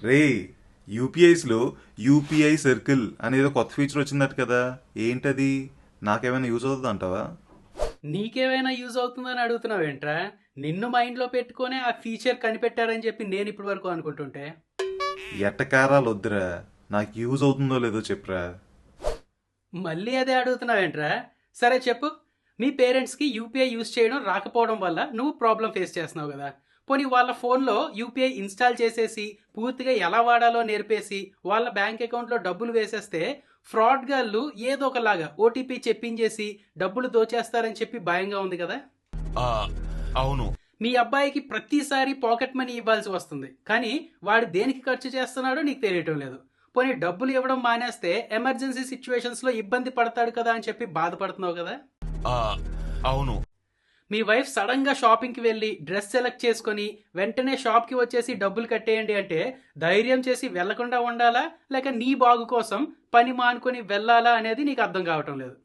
రే, యూపీఐస్లో UPI circle అనేది కొత్త feature వచ్చిందట కదా. ఏంటది? నాకేమైనా యూజ్ అవుతుంది అంటావా? నీకేమైనా యూజ్ అవుతుందని అడుగుతున్నావేంట్రా? నిన్ను మైండ్లో పెట్టుకొని ఆ ఫీచర్ కనిపెట్టారని చెప్పి నేను ఇప్పటి వరకు అనుకుంటుంటే. ఎట్టకారాలు వద్దురా, నాకు యూజ్ అవుతుందో లేదో చెప్పురా. మళ్ళీ అదే అడుగుతున్నావేంట్రా? సరే చెప్పు. మీ పేరెంట్స్కి యూపీఐ యూజ్ చేయడం రాకపోవడం వల్ల నువ్వు ప్రాబ్లం ఫేస్ చేస్తున్నావు కదా. పోనీ వాళ్ళ ఫోన్లో యూపీఐ ఇన్స్టాల్ చేసేసి పూర్తిగా ఎలా వాడాలో నేర్పేసి వాళ్ళ బ్యాంక్ అకౌంట్లో డబ్బులు వేసేస్తే ఫ్రాడ్ గాళ్ళు ఏదో ఒకలాగా ఓటీపీ చెప్పించేసి డబ్బులు దోచేస్తారని చెప్పి భయంగా ఉంది కదా. ఆ, అవును. మీ అబ్బాయికి ప్రతిసారి పాకెట్ మనీ ఇవ్వాల్సి వస్తుంది, కానీ వాడు దేనికి ఖర్చు చేస్తున్నాడో నీకు తెలియటం లేదు. పోనీ డబ్బులు ఇవ్వడం మానేస్తే ఎమర్జెన్సీ సిచ్యువేషన్స్లో ఇబ్బంది పడతాడు కదా అని చెప్పి బాధపడుతున్నావు కదా. ఆ, అవును. మీ వైఫ్ సడన్గా షాపింగ్కి వెళ్ళి డ్రెస్ సెలెక్ట్ చేసుకొని వెంటనే షాప్కి వచ్చేసి డబ్బులు కట్టేయండి అంటే ధైర్యం చేసి వెళ్లకుండా ఉండాలా, లేక నీ బాగు కోసం పని మానుకొని వెళ్ళాలా అనేది నీకు అర్థం కావటం లేదు.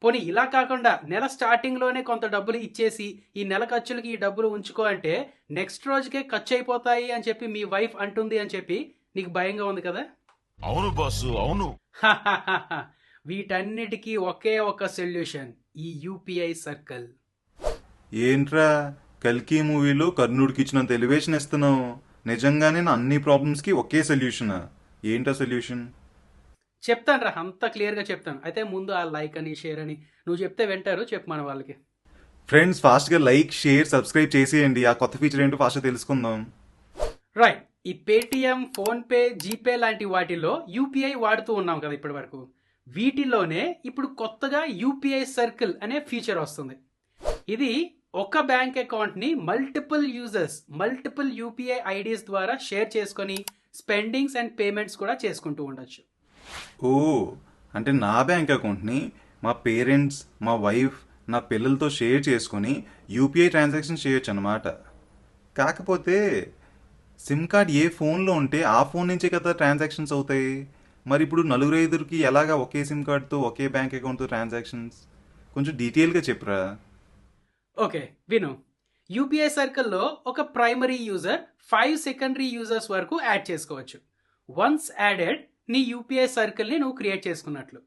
పోనీ ఇలా కాకుండా నెల స్టార్టింగ్లోనే కొంత డబ్బులు ఇచ్చేసి ఈ నెల ఖర్చులకి ఈ డబ్బులు ఉంచుకో అంటే నెక్స్ట్ రోజుకే ఖర్చు అయిపోతాయి అని చెప్పి మీ వైఫ్ అంటుంది అని చెప్పి నీకు భయంగా ఉంది కదా. అవును బాసు, అవును. వీటన్నిటికీ ఒకే ఒక సొల్యూషన్, ఈ యూపీఐ సర్కిల్. ఏంట్రా, కల్కి మూవీలో కర్ణుడికి ఇచ్చినంత ఎలివేషన్ ఇస్తున్నావు. నిజంగానే నా అన్ని ప్రాబ్లమ్స్కి ఒకే సొల్యూషనా? ఏంటా సొల్యూషన్? చెప్తాను రా, అంత క్లియర్గా చెప్తాను. అయితే ముందు ఆ లైక్ అని షేర్ అని నువ్వు చెప్తే వింటారు, చెప్పు మన వాళ్ళకి. ఫ్రెండ్స్, ఫాస్ట్గా లైక్, షేర్, సబ్స్క్రైబ్ చేసేయండి. ఆ కొత్త ఫీచర్ ఏంటో ఫాస్ట్గా తెలుసుకుందాం. రైట్. ఈ పేటిఎం, ఫోన్పే, జీపే లాంటి వాటిల్లో యూపీఐ వాడుతూ ఉన్నాం కదా ఇప్పటి వరకు. వీటిలోనే ఇప్పుడు కొత్తగా యూపీఐ సర్కిల్ అనే ఫీచర్ వస్తుంది. ఇది ఒక బ్యాంక్ అకౌంట్ని multiple users, multiple UPI IDs ద్వారా షేర్ చేసుకొని స్పెండింగ్స్ అండ్ పేమెంట్స్ కూడా చేసుకుంటూ ఉండొచ్చు. ఓ, అంటే నా బ్యాంక్ అకౌంట్ని మా పేరెంట్స్, మా వైఫ్, నా పిల్లలతో షేర్ చేసుకొని యూపీఐ ట్రాన్సాక్షన్ చేయొచ్చు అనమాట. కాకపోతే సిమ్ కార్డ్ ఏ ఫోన్లో ఉంటే ఆ ఫోన్ నుంచే కదా ట్రాన్సాక్షన్స్ అవుతాయి. మరి ఇప్పుడు నలుగురు ఐదుగురికి ఎలాగా ఒకే సిమ్ కార్డ్తో ఒకే బ్యాంక్ అకౌంట్తో ట్రాన్సాక్షన్స్? కొంచెం డీటెయిల్గా చెప్పురా. ఓకే, విను. యూపీఐ సర్కిల్లో ఒక ప్రైమరీ యూజర్ 5 సెకండరీ యూజర్స్ వరకు యాడ్ చేసుకోవచ్చు. వన్స్ యాడెడ్, నీ యూపీఐ సర్కిల్ని నువ్వు క్రియేట్ చేసుకున్నట్లు.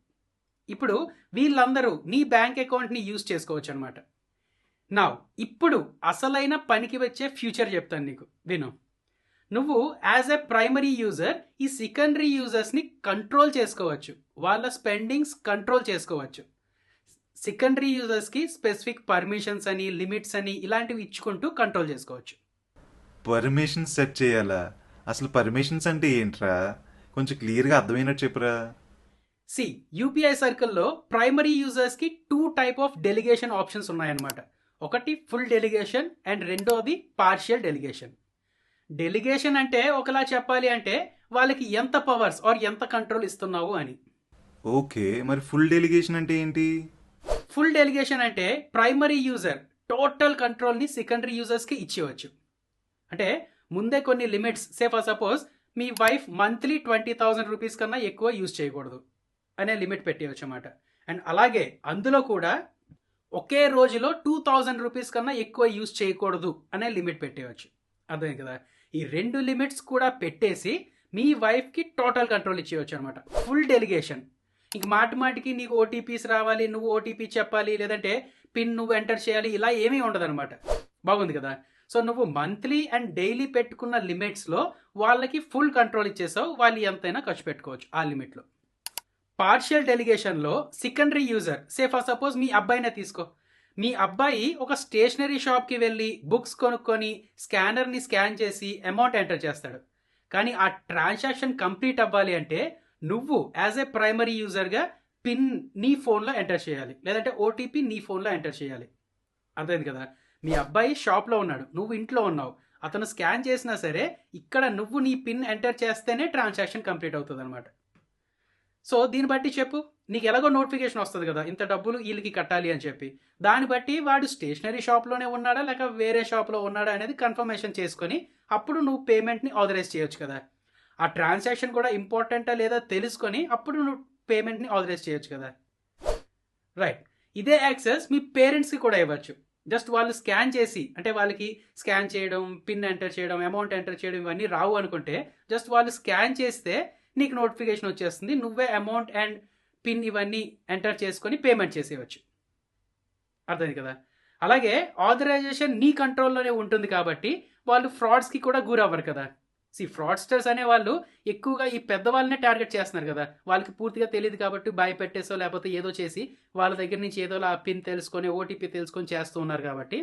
ఇప్పుడు వీళ్ళందరూ నీ బ్యాంక్ అకౌంట్ని యూజ్ చేసుకోవచ్చు అనమాట. నా ఇప్పుడు అసలైన పనికి వచ్చే ఫ్యూచర్ చెప్తాను నీకు, విను. నువ్వు యాజ్ ఎ ప్రైమరీ యూజర్ ఈ సెకండరీ యూజర్స్ని కంట్రోల్ చేసుకోవచ్చు, వాళ్ళ స్పెండింగ్స్ కంట్రోల్ చేసుకోవచ్చు. సెకండరీ యూజర్స్కి స్పెసిఫిక్ పర్మిషన్స్ అని, లిమిట్స్ అని ఇలాంటివి ఇచ్చుకుంటూ కంట్రోల్ చేసుకోవచ్చు. పర్మిషన్స్ సెట్ చేయాలా? అసలు పర్మిషన్స్ అంటే ఏంట్రా? కొంచెం క్లియర్గా అర్థమైనట్టు చెప్పురా. సి, యూపీఐ సర్కిల్లో ప్రైమరీ యూజర్స్కి 2 టైప్ ఆఫ్ డెలిగేషన్ ఆప్షన్స్ ఉన్నాయన్నమాట. ఒకటి ఫుల్ డెలిగేషన్ అండ్ రెండోది పార్షియల్ డెలిగేషన్. డెలిగేషన్ అంటే ఒకలా చెప్పాలి అంటే వాళ్ళకి ఎంత పవర్స్ ఆర్ ఎంత కంట్రోల్ ఇస్తున్నావు అని. ఓకే, మరి ఫుల్ డెలిగేషన్ అంటే ఏంటి? ఫుల్ డెలిగేషన్ అంటే ప్రైమరీ యూజర్ టోటల్ కంట్రోల్ని సెకండరీ యూజర్స్కి ఇచ్చేవచ్చు. అంటే ముందే కొన్ని limits, say for suppose me wife monthly 20,000 rupees కన్నా ఎక్కువ యూజ్ చేయకూడదు అనే లిమిట్ పెట్టేయచ్చు అన్నమాట. అండ్ అలాగే అందులో కూడా ఒకే రోజులో 2,000 రూపీస్ కన్నా ఎక్కువ యూజ్ చేయకూడదు అనే లిమిట్ పెట్టేయచ్చు. అర్థమైంది కదా. ఈ 2 లిమిట్స్ కూడా పెట్టేసి మీ వైఫ్కి టోటల్ కంట్రోల్ ఇచ్చేయచ్చు అనమాట. Full delegation. ఇంక మాటికి నీకు ఓటీపీస్ రావాలి, నువ్వు ఓటీపీ చెప్పాలి, లేదంటే పిన్ నువ్వు ఎంటర్ చేయాలి, ఇలా ఏమీ ఉండదు అనమాట. బాగుంది కదా. సో నువ్వు మంత్లీ అండ్ డైలీ పెట్టుకున్న లిమిట్స్లో వాళ్ళకి ఫుల్ కంట్రోల్ ఇచ్చేసావు, వాళ్ళు ఎంతైనా ఖర్చు పెట్టుకోవచ్చు ఆ లిమిట్లో. పార్షియల్ డెలిగేషన్లో secondary user, say for suppose మీ అబ్బాయినే తీసుకో. మీ అబ్బాయి ఒక స్టేషనరీ షాప్కి వెళ్ళి బుక్స్ కొనుక్కొని స్కానర్ని స్కాన్ చేసి అమౌంట్ ఎంటర్ చేస్తాడు. కానీ ఆ ట్రాన్సాక్షన్ కంప్లీట్ అవ్వాలి అంటే నువ్వు యాజ్ ఏ ప్రైమరీ యూజర్గా పిన్ నీ ఫోన్లో ఎంటర్ చేయాలి, లేదంటే ఓటీపీ నీ ఫోన్లో ఎంటర్ చేయాలి. అర్థమైంది కదా. మీ అబ్బాయి షాప్లో ఉన్నాడు, నువ్వు ఇంట్లో ఉన్నావు, అతను స్కాన్ చేసినా సరే ఇక్కడ నువ్వు నీ పిన్ ఎంటర్ చేస్తేనే ట్రాన్సాక్షన్ కంప్లీట్ అవుతుంది అనమాట. సో దీన్ని బట్టి చెప్పు, నీకు ఎలాగో నోటిఫికేషన్ వస్తుంది కదా ఇంత డబ్బులు వీళ్ళకి కట్టాలి అని చెప్పి. దాన్ని బట్టి వాడు స్టేషనరీ షాప్లోనే ఉన్నాడా లేక వేరే షాప్లో ఉన్నాడా అనేది కన్ఫర్మేషన్ చేసుకొని అప్పుడు నువ్వు పేమెంట్ని ఆథరైజ్ చేయొచ్చు కదా. ఆ ట్రాన్సాక్షన్ కూడా ఇంపార్టెంటా లేదా తెలుసుకొని అప్పుడు నువ్వు పేమెంట్ని ఆథరైజ్ చేయొచ్చు కదా. రైట్. ఇదే యాక్సెస్ మీ పేరెంట్స్కి కూడా ఇవ్వచ్చు. జస్ట్ వాళ్ళు స్కాన్ చేసి, అంటే వాళ్ళకి స్కాన్ చేయడం, పిన్ ఎంటర్ చేయడం, అమౌంట్ ఎంటర్ చేయడం ఇవన్నీ రావు అనుకుంటే జస్ట్ వాళ్ళు స్కాన్ చేస్తే నీకు నోటిఫికేషన్ వచ్చేస్తుంది, నువ్వే అమౌంట్ అండ్ పిన్ ఇవన్నీ ఎంటర్ చేసుకొని పేమెంట్ చేసేయచ్చు. అర్థమైంది కదా. అలాగే ఆథరైజేషన్ నీ కంట్రోల్లోనే ఉంటుంది కాబట్టి వాళ్ళు ఫ్రాడ్స్కి కూడా గురవ్వరు కదా. ఫ్రాడ్స్టర్స్ అనే వాళ్ళు ఎక్కువగా ఈ పెద్దవాళ్ళనే టార్గెట్ చేస్తున్నారు కదా. వాళ్ళకి పూర్తిగా తెలియదు కాబట్టి భయపెట్టేసో లేకపోతే ఏదో చేసి వాళ్ళ దగ్గర నుంచి ఏదో ఆ పిన్ తెలుసుకొని ఓటీపీ తెలుసుకొని చేస్తూ ఉన్నారు కాబట్టి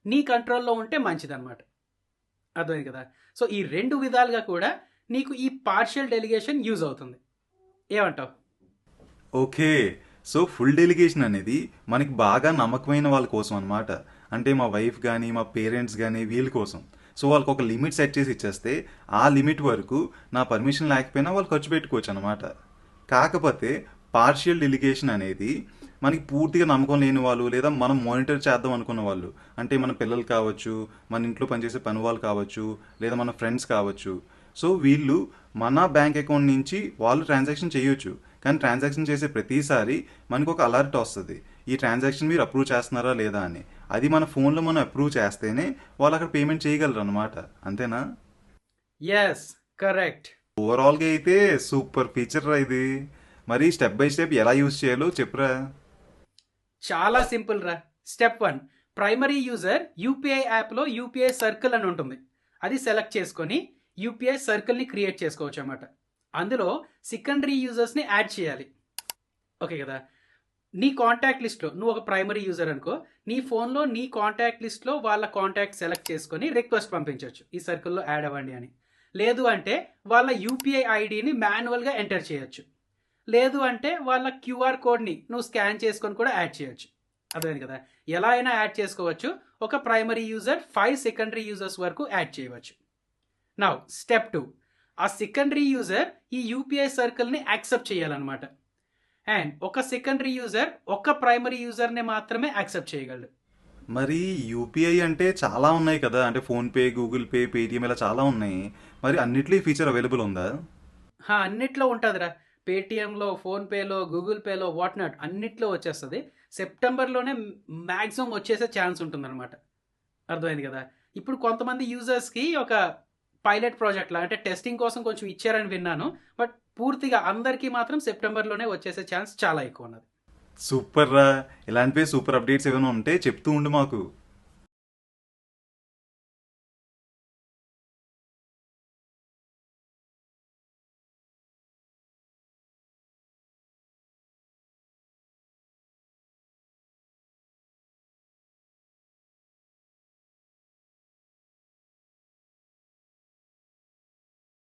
నీ కంట్రోల్లో ఉంటే మంచిదన్నమాట. అర్థమైంది కదా. సో ఈ 2 విధాలుగా కూడా నీకు ఈ పార్షియల్ డెలిగేషన్ యూజ్ అవుతుంది. ఏమంటావు? ఓకే, సో ఫుల్ డెలిగేషన్ అనేది మనకి బాగా నమ్మకమైన వాళ్ళ కోసం అనమాట. అంటే మా వైఫ్ కానీ మా పేరెంట్స్ కానీ వీళ్ళ కోసం. సో వాళ్ళకి ఒక లిమిట్ సెట్ చేసి ఇచ్చేస్తే ఆ లిమిట్ వరకు నా పర్మిషన్ లేకపోయినా వాళ్ళు ఖర్చు పెట్టుకోవచ్చు అనమాట. కాకపోతే పార్షియల్ డెలిగేషన్ అనేది మనకి పూర్తిగా నమ్మకం లేని వాళ్ళు లేదా మనం మానిటర్ చేద్దాం అనుకున్న వాళ్ళు, అంటే మన పిల్లలు కావచ్చు, మన ఇంట్లో పనిచేసే పని వాళ్ళు కావచ్చు, లేదా మన ఫ్రెండ్స్ కావచ్చు. సో వీళ్ళు మన బ్యాంక్ అకౌంట్ నుంచి వాళ్ళు ట్రాన్సాక్షన్ చేయొచ్చు. కానీ ట్రాన్సాక్షన్ చేసే ప్రతిసారి మనకు ఒక అలర్ట్ వస్తుంది, ఈ ట్రాన్సాక్షన్ మీరు అప్రూవ్ చేస్తున్నారా లేదా అని. అది మన ఫోన్లో మనం అప్రూవ్ చేస్తేనే వాళ్ళు అక్కడ పేమెంట్ చేయగలరు అనమాట. అంతేనా? Yes, correct. ఓవరాల్గా అయితే సూపర్ ఫీచర్ రా ఇది. మరి స్టెప్ బై స్టెప్ ఎలా యూజ్ చేయాలో చెప్పురా. చాలా సింపుల్ రా. స్టెప్ 1, ప్రైమరీ యూజర్ యూపీఐ యాప్లో యూపీఐ సర్కిల్ అని ఉంటుంది, అది సెలెక్ట్ చేసుకొని యూపీఐ సర్కిల్ని క్రియేట్ చేసుకోవచ్చు అన్నమాట. అందులో సెకండరీ యూజర్స్ని యాడ్ చేయాలి. ఓకే కదా. నీ కాంటాక్ట్ లిస్ట్లో నువ్వు ఒక ప్రైమరీ యూజర్ అనుకో, నీ ఫోన్లో నీ కాంటాక్ట్ లిస్ట్లో వాళ్ళ కాంటాక్ట్ సెలెక్ట్ చేసుకొని రిక్వెస్ట్ పంపించవచ్చు, ఈ సర్కిల్లో యాడ్ అవ్వండి అని. లేదు అంటే వాళ్ళ యూపీఐ ఐడిని మాన్యువల్గా ఎంటర్ చేయొచ్చు. లేదు అంటే వాళ్ళ క్యూఆర్ కోడ్ని నువ్వు స్కాన్ చేసుకొని కూడా యాడ్ చేయొచ్చు. అర్థమైంది కదా. ఎలా అయినా యాడ్ చేసుకోవచ్చు. ఒక ప్రైమరీ యూజర్ 5 సెకండరీ యూజర్స్ వరకు యాడ్ చేయవచ్చు. నౌ స్టెప్ 2, ఆ సెకండరీ యూజర్ ఈ యూపీఐ సర్కిల్ని యాక్సెప్ట్ చేయాలన్నమాట. అండ్ ఒక సెకండరీ యూజర్ ఒక ప్రైమరీ యూజర్ని మాత్రమే యాక్సెప్ట్ చేయగలడు. మరి యూపీఐ అంటే చాలా ఉన్నాయి కదా, అంటే ఫోన్పే, గూగుల్ పే, పేటిఎం ఇలా చాలా ఉన్నాయి. మరి అన్నిట్లో ఈ ఫీచర్ అవైలబుల్ ఉందా? అన్నిట్లో ఉంటుందిరా. పేటిఎంలో, ఫోన్పేలో, గూగుల్ పేలో, వాట్ నాట్ అన్నిట్లో వచ్చేస్తుంది. సెప్టెంబర్లోనే మ్యాక్సిమం వచ్చేసే ఛాన్స్ ఉంటుందన్నమాట. అర్థమైంది కదా. ఇప్పుడు కొంతమంది యూజర్స్కి ఒక పైలట్ ప్రాజెక్ట్లా, అంటే టెస్టింగ్ కోసం కొంచెం ఇచ్చారని విన్నాను. బట్ పూర్తిగా అందరికీ మాత్రం సెప్టెంబర్లోనే వచ్చేసే ఛాన్స్ చాలా ఎక్కువ ఉన్నది. సూపర్ రా. ఇలాంటివి సూపర్ అప్డేట్స్ ఏమైనా ఉంటే చెప్తూ ఉండు మాకు.